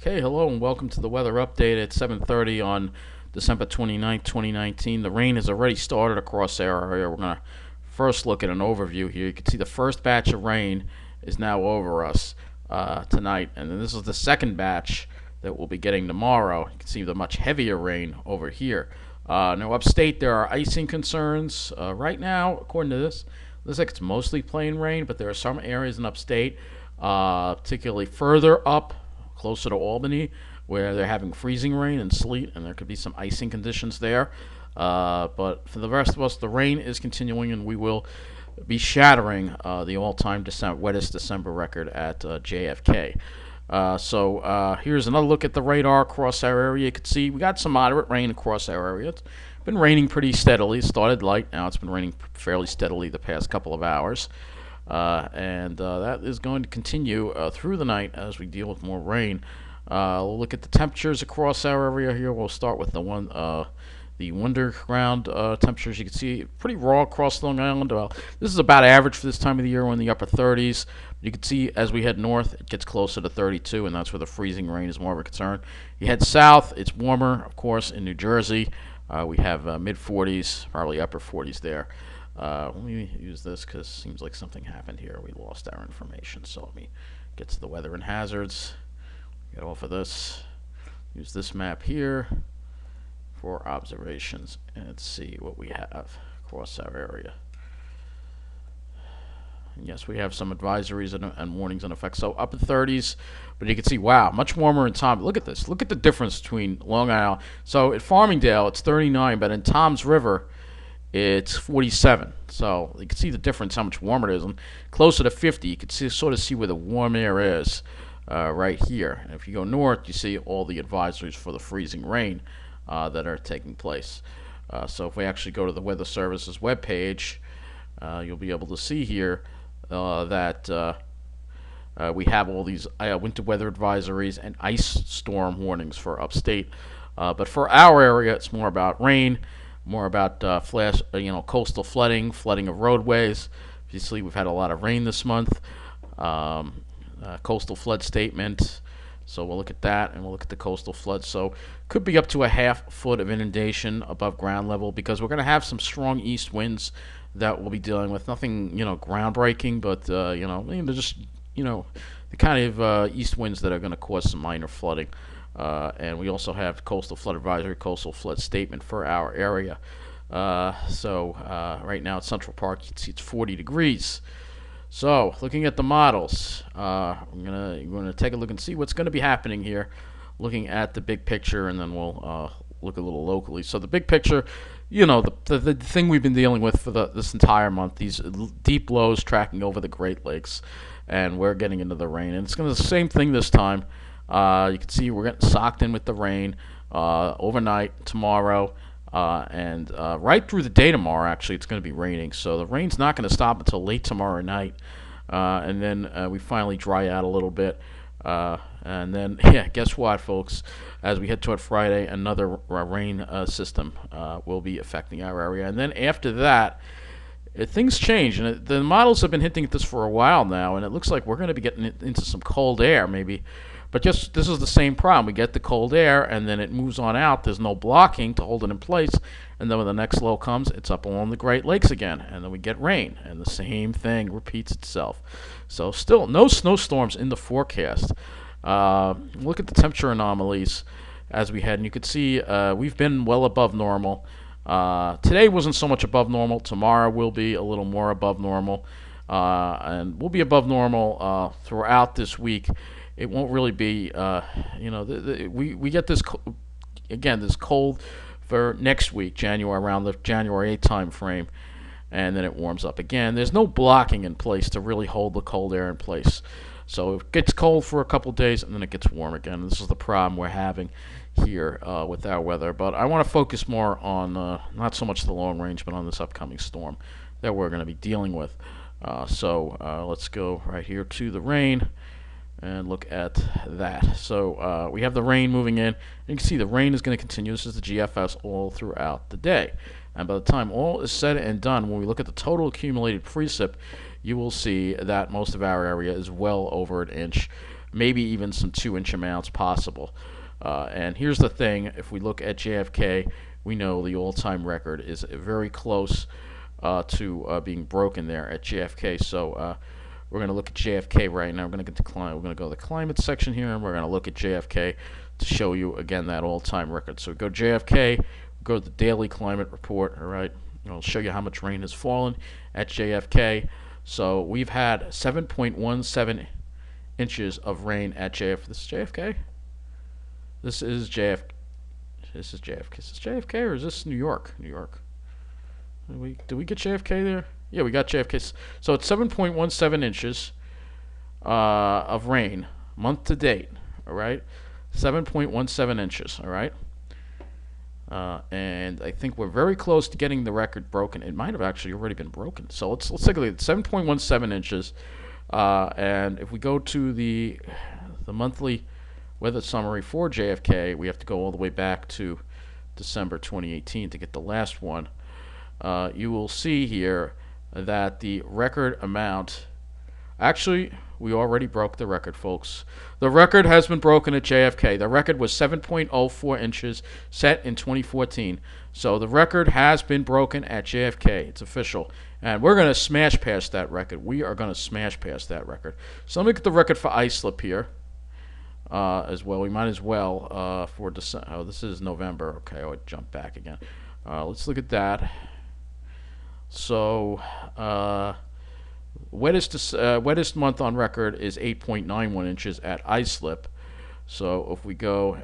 Okay, hello and welcome to the weather update at 7:30 on December 29th, 2019. The rain has already started across our area. We're going to first look at an overview here. You can see the first batch of rain is now over us tonight, and then this is the second batch that we'll be getting tomorrow. You can see the much heavier rain over here. Now, upstate, there are icing concerns. Right now, according to this, looks like it's mostly plain rain, but there are some areas in upstate, particularly further up closer to Albany, where they're having freezing rain and sleet, and there could be some icing conditions there. But for the rest of us, the rain is continuing, and we will be shattering the all-time wettest December record at JFK. So here's another look at the radar across our area. You can see we got some moderate rain across our area. It's been raining pretty steadily. It started light. Now it's been raining fairly steadily the past couple of hours. And that is going to continue through the night as we deal with more rain. We'll look at the temperatures across our area here. We'll start with the underground temperatures. You can see pretty raw across Long Island. This is about average for this time of the year. We're in the upper 30s. You can see as we head north, it gets closer to 32, and that's where the freezing rain is more of a concern. You head south, it's warmer, of course, in New Jersey. We have mid 40s, probably upper 40s there. Let me use this because it seems like something happened here. We lost our information, so let me get to the weather and hazards. Get off of this. Use this map here for observations and see what we have across our area. And yes, we have some advisories and warnings in effect. So up in 30s, but you can see, wow, much warmer in Tom. Look at this. Look at the difference between Long Island. So at Farmingdale, it's 39, but in Toms River, it's 47. So you can see the difference, how much warmer it is. And closer to 50, you can sort of see where the warm air is right here. And if you go north, you see all the advisories for the freezing rain that are taking place. So if we actually go to the Weather Service's webpage, you'll be able to see here that we have all these winter weather advisories and ice storm warnings for upstate. But for our area, it's more about rain, more about coastal flooding, flooding of roadways. Obviously, we've had a lot of rain this month. Coastal flood statement. So we'll look at that, and we'll look at the coastal flood. So could be up to a half foot of inundation above ground level because we're going to have some strong east winds that we'll be dealing with. Nothing, groundbreaking, but just the kind of east winds that are going to cause some minor flooding. And we also have coastal flood advisory, coastal flood statement for our area. So right now at Central Park, you can see it's 40 degrees. So looking at the models, we're gonna take a look and see what's going to be happening here. Looking at the big picture, and then we'll look a little locally. So the big picture, the thing we've been dealing with for this entire month, these deep lows tracking over the Great Lakes, and we're getting into the rain. And it's going to be the same thing this time. You can see we're getting socked in with the rain overnight tomorrow, and right through the day tomorrow. Actually, it's going to be raining, so the rain's not going to stop until late tomorrow night, and then we finally dry out a little bit. And then, guess what, folks? As we head toward Friday, another rain system will be affecting our area. And then after that, things change. And the models have been hinting at this for a while now, and it looks like we're going to be getting into some cold air, maybe. But this is the same problem. We get the cold air, and then it moves on out. There's no blocking to hold it in place. And then when the next low comes, it's up along the Great Lakes again. And then we get rain, and the same thing repeats itself. So still no snowstorms in the forecast. Look at the temperature anomalies as we head. And you can see we've been well above normal. Today wasn't so much above normal. Tomorrow will be a little more above normal. And we'll be above normal throughout this week. It won't really be, we get this, this cold for next week, around the January 8th time frame, and then it warms up again. There's no blocking in place to really hold the cold air in place. So it gets cold for a couple days, and then it gets warm again. This is the problem we're having here with our weather. But I want to focus more on not so much the long range, but on this upcoming storm that we're going to be dealing with. So let's go right here to the rain and look at that. So we have the rain moving in. You can see the rain is going to continue. This is the GFS all throughout the day. And by the time all is said and done, when we look at the total accumulated precip, you will see that most of our area is well over an inch. maybe even some 2-inch amounts possible. And here's the thing: if we look at JFK, we know the all-time record is very close to being broken there at JFK. So we're going to look at JFK right now. We're going to We're going to go to the climate section here, and we're going to look at JFK to show you again that all-time record. So we go JFK, go to the daily climate report. All right, I'll show you how much rain has fallen at JFK. So we've had 7.17 inches of rain at JFK. This is JFK. This is JFK. This is JFK. Is this JFK or is this New York? New York. Did we get JFK there? Yeah, we got JFK. So it's 7.17 inches of rain month to date. All right, 7.17 inches. All right, and I think we're very close to getting the record broken. It might have actually already been broken. So let's take a look at 7.17 inches. And if we go to the monthly weather summary for JFK, we have to go all the way back to December 2018 to get the last one. You will see here that the record amount, actually, we already broke the record, folks. The record has been broken at JFK. The record was 7.04 inches set in 2014. So the record has been broken at JFK. It's official. And we're going to smash past that record. We are going to smash past that record. So let me get the record for islip here as well. We might as well for December. Oh, this is November. Okay, I'll jump back again. Let's look at that. So wettest month on record is 8.91 inches at islip. So if we go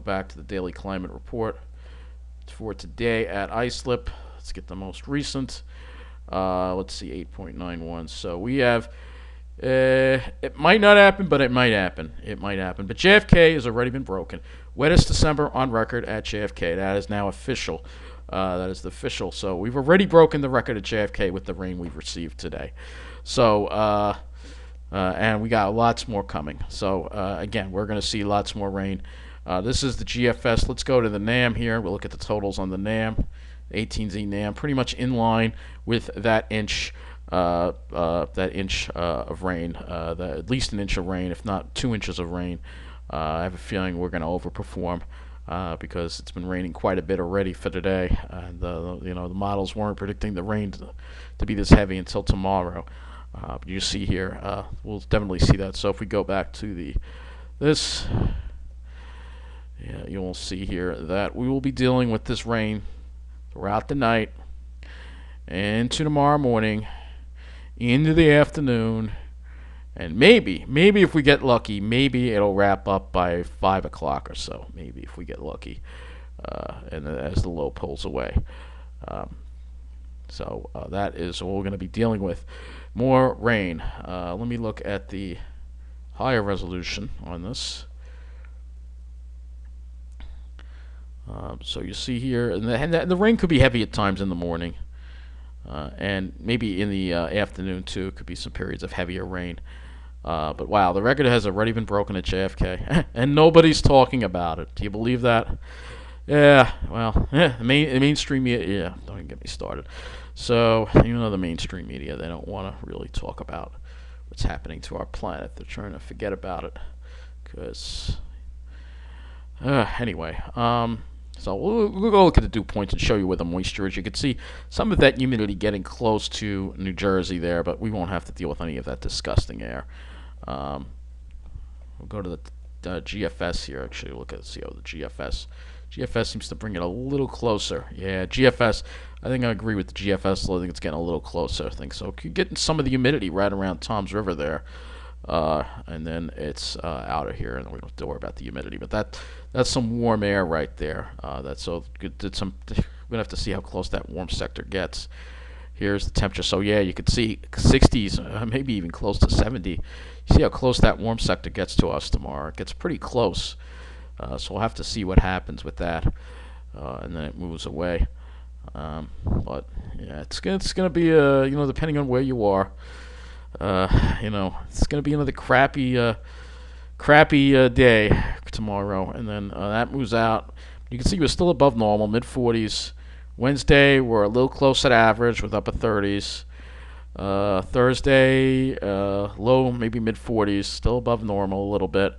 back to the daily climate report for today at islip, let's get the most recent. Let's see, 8.91. So we have, it might not happen, but it might happen. It might happen. But JFK has already been broken. Wettest December on record at JFK. That is now official. That is the official. So we've already broken the record at JFK with the rain we've received today. So, and we got lots more coming. So, again, we're going to see lots more rain. This is the GFS. Let's go to the NAM here. We'll look at the totals on the NAM. 18Z NAM, pretty much in line with that inch of rain, at least an inch of rain, if not 2 inches of rain. I have a feeling we're going to overperform because it's been raining quite a bit already for today, and the models weren't predicting the rain to be this heavy until tomorrow. But you see here, we'll definitely see that. So if we go back to this, yeah, you will see here that we will be dealing with this rain throughout the night, into tomorrow morning, into the afternoon, and maybe if we get lucky, maybe it'll wrap up by 5 o'clock or so. Maybe if we get lucky, and as the low pulls away. So that is what we're going to be dealing with. More rain. Let me look at the higher resolution on this. So you see here, and the rain could be heavy at times in the morning, and maybe in the afternoon too. Could be some periods of heavier rain. But wow, the record has already been broken at JFK, and nobody's talking about it. Do you believe that? Yeah, well, the mainstream media, yeah, don't even get me started. So, the mainstream media, they don't want to really talk about what's happening to our planet. They're trying to forget about it, because, anyway, so we'll go look at the dew points and show you where the moisture is. You can see some of that humidity getting close to New Jersey there, but we won't have to deal with any of that disgusting air. We'll go to the GFS here. Actually, look at the GFS. GFS seems to bring it a little closer. Yeah, GFS. I think I agree with the GFS. I think it's getting a litting closer. I think so. You're getting some of the humidity right around Tom's River there. And then it's out of here, and we don't have to worry about the humidity. But that's some warm air right there. That's so good. We're gonna have to see how close that warm sector gets. Here's the temperature. So yeah, you could see 60s, maybe even close to 70. You see how close that warm sector gets to us tomorrow. It gets pretty close. So we'll have to see what happens with that, and then it moves away. But yeah, it's gonna be depending on where you are. It's going to be another crappy day tomorrow, and then that moves out. You can see we're still above normal, mid-40s. Wednesday, we're a little close at average with upper 30s. Thursday, low, maybe mid 40s, still above normal a little bit.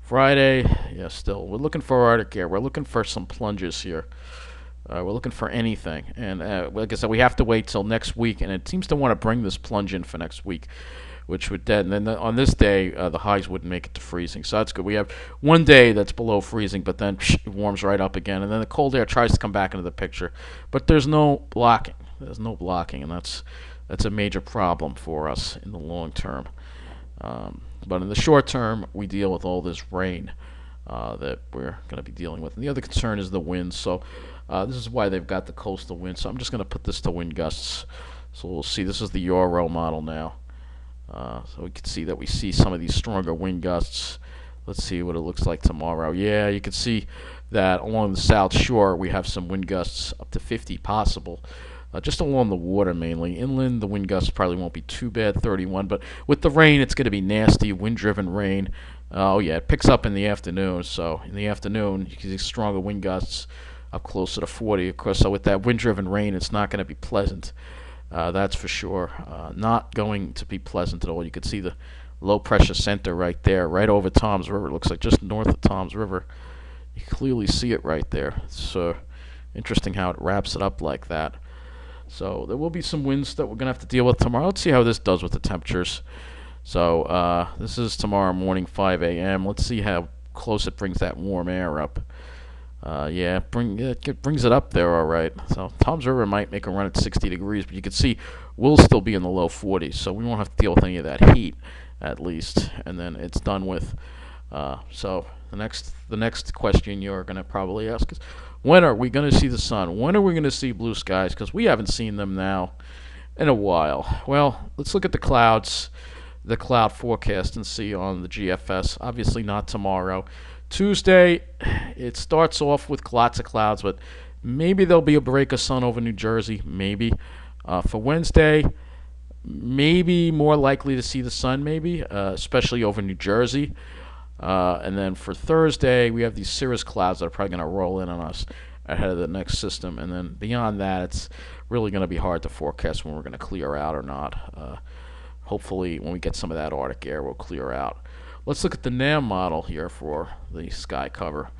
Friday, yeah, still. We're looking for Arctic air. We're looking for some plunges here. We're looking for anything. And like I said, we have to wait till next week. And it seems to want to bring this plunge in for next week, which would then, and then on this day, the highs wouldn't make it to freezing. So that's good. We have one day that's below freezing, but then it warms right up again. And then the cold air tries to come back into the picture. But there's no blocking. There's no blocking. And that's a major problem for us in the long term. But in the short term, we deal with all this rain that we're going to be dealing with. And the other concern is the winds. So this is why they've got the coastal wind. So I'm just going to put this to wind gusts. So we'll see. This is the Euro model now. So we can see that we see some of these stronger wind gusts. Let's see what it looks like tomorrow. Yeah, you can see that along the south shore we have some wind gusts up to 50 possible. Just along the water mainly. Inland, the wind gusts probably won't be too bad, 31. But with the rain, it's going to be nasty, wind-driven rain. Oh, yeah, it picks up in the afternoon. So in the afternoon, you can see stronger wind gusts up closer to 40. Of course, so with that wind-driven rain, it's not going to be pleasant. That's for sure. Not going to be pleasant at all. You can see the low-pressure center right there, right over Toms River. It looks like just north of Toms River. You can clearly see it right there. It's interesting how it wraps it up like that. So there will be some winds that we're going to have to deal with tomorrow. Let's see how this does with the temperatures. So this is tomorrow morning, 5 a.m. Let's see how close it brings that warm air up. Yeah, it brings it up there all right. So Toms River might make a run at 60 degrees, but you can see we'll still be in the low 40s. So we won't have to deal with any of that heat, at least. And then it's done with. So the next question you're going to probably ask is, when are we going to see the sun? When are we going to see blue skies? Because we haven't seen them now in a while. Well, let's look at the clouds, the cloud forecast, and see on the GFS. Obviously not tomorrow. Tuesday, it starts off with lots of clouds, but maybe there'll be a break of sun over New Jersey. Maybe. For Wednesday, maybe more likely to see the sun, maybe, especially over New Jersey. And then for Thursday, we have these cirrus clouds that are probably going to roll in on us ahead of the next system. And then beyond that, it's really going to be hard to forecast when we're going to clear out or not. Hopefully, when we get some of that Arctic air, we'll clear out. Let's look at the NAM model here for the sky cover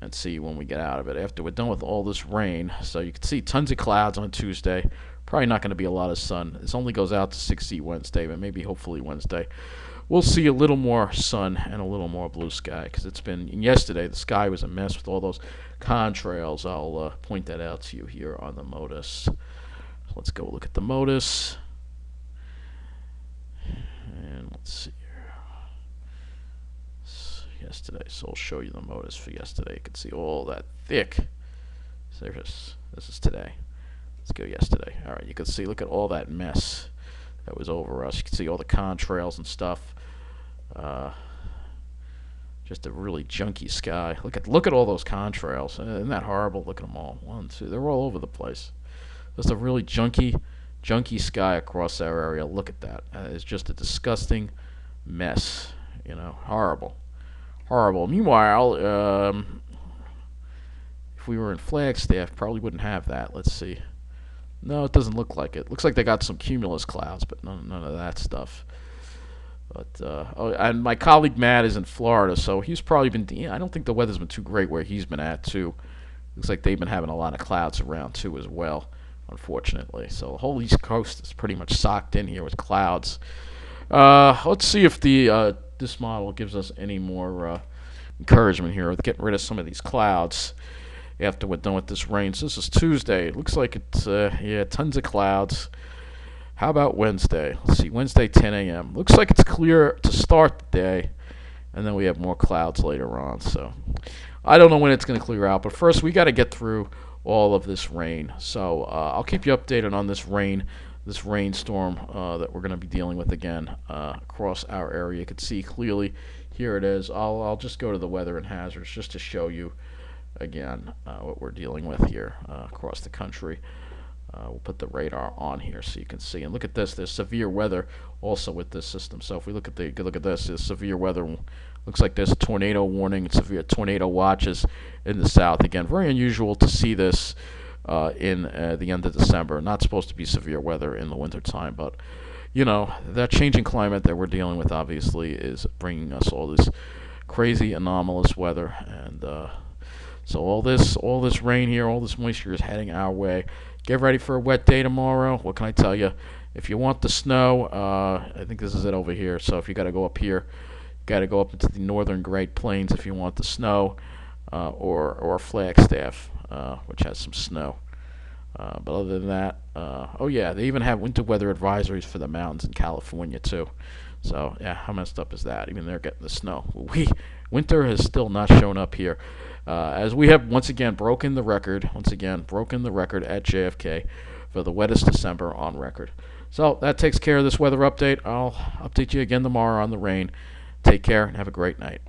and see when we get out of it after we're done with all this rain. So you can see tons of clouds on Tuesday. Probably not going to be a lot of sun. This only goes out to 60 Wednesday, but maybe hopefully Wednesday we'll see a little more sun and a little more blue sky, because it's been, yesterday the sky was a mess with all those contrails. I'll point that out to you here on the MODIS. So let's go look at the MODIS. And let's see here. Yesterday, so I'll show you the MODIS for yesterday. You can see all that thick. So this is today. Let's go yesterday. All right, you can see, look at all that mess that was over us. You can see all the contrails and stuff. Just a really junky sky. Look at all those contrails. Isn't that horrible? Look at them all. One, two. They're all over the place. Just a really junky sky across our area. Look at that. It's just a disgusting mess. Horrible. Meanwhile, if we were in Flagstaff, probably wouldn't have that. Let's see. No, it doesn't look like it. Looks like they got some cumulus clouds, but none of that stuff. But and my colleague Matt is in Florida, so he's probably been. I don't think the weather's been too great where he's been at too. Looks like they've been having a lot of clouds around too as well, unfortunately. So the whole East Coast is pretty much socked in here with clouds. Let's see if this model gives us any more encouragement here with getting rid of some of these clouds after we're done with this rain. So this is Tuesday. It looks like it's tons of clouds. How about Wednesday? Let's see, Wednesday 10 a.m. Looks like it's clear to start the day, and then we have more clouds later on. So I don't know when it's going to clear out, but first we got to get through all of this rain. So I'll keep you updated on this rainstorm that we're going to be dealing with again across our area. You can see clearly, here it is. I'll just go to the weather and hazards just to show you again what we're dealing with here across the country. We'll put the radar on here so you can see. And look at this. There's severe weather also with this system. So if we look at this, there's severe weather. Looks like there's a tornado warning, severe tornado watches in the south. Again, very unusual to see this in the end of December. Not supposed to be severe weather in the wintertime, but that changing climate that we're dealing with obviously is bringing us all this crazy anomalous weather, and so all this rain here, all this moisture is heading our way. Get ready for a wet day tomorrow. What can I tell you? If you want the snow, I think this is it over here. So if you got to go up here, you got to go up into the northern Great Plains if you want the snow, or Flagstaff, which has some snow. But other than that, oh yeah, they even have winter weather advisories for the mountains in California too. So yeah, how messed up is that? Even they're getting the snow. Winter has still not shown up here, as we have once again broken the record. Once again, broken the record at JFK for the wettest December on record. So that takes care of this weather update. I'll update you again tomorrow on the rain. Take care and have a great night.